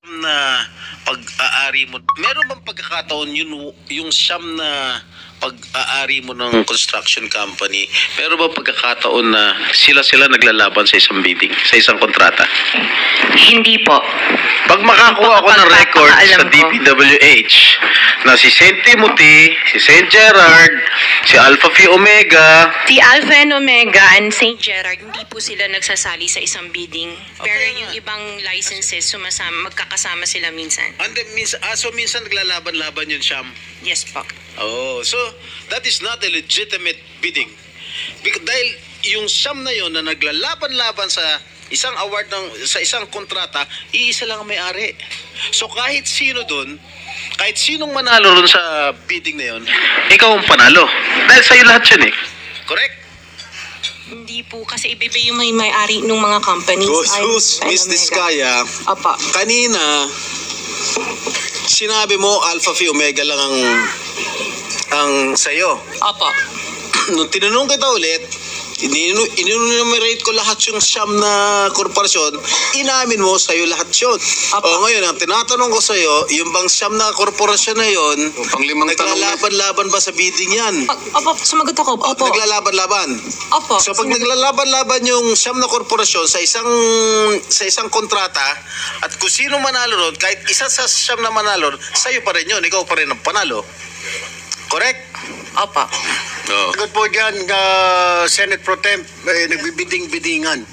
Na pag-aari mo, meron bang pagkakataon yung siyam na pag-aari mo ng construction company, meron bang pagkakataon na sila naglalaban sa isang bidding, sa isang kontrata? Hindi po. Pag makakuha ako ng record sa Pagpapakaalam ko. DPWH na si St. Timothy, si St. Gerard, si Alpha Phi Omega, Si Alpha and Omega and St. Gerard, hindi po sila nagsasali sa isang bidding. Pero Okay. yung ibang licenses, magkakasama sila minsan. minsan naglalaban-laban yun, Siyam. Yes po. Oh, so that is not a legitimate bidding. Dahil yung siyam na yon na naglalaban-laban sa isang award sa isang kontrata, iisa lang ang may-ari. So kahit sino doon, kahit sinong manalo doon sa bidding na yon, ikaw ang panalo. Dahil sa'yo lahat yun eh. Correct? Hindi po, kasi iba yung may-ari ng mga companies. Sus, Alpha and Miss Omega. Diskaya, Opo. kanina, sinabi mo Alpha Phi Omega lang ang sa'yo. Opo. Nung tinanong kita ulit, inunumerate ko lahat yung siyam na korporasyon, inamin mo sa'yo lahat yun. Apa. O ngayon, ang tinatanong ko sa'yo, yung bang siyam na korporasyon na yun, naglalaban-laban ba sa bidding yan? Opo, sumagot ako. Opo. Naglalaban-laban. Opo. So pag naglalaban-laban yung siyam na korporasyon sa isang kontrata, at kung sino manalo ron, kahit isa sa siyam na manalo, sa'yo pa rin yun, ikaw pa rin ang panalo. Correct? Opo. No. Sagot po dyan, Senate Pro Temp, nagbibiding-bidingan.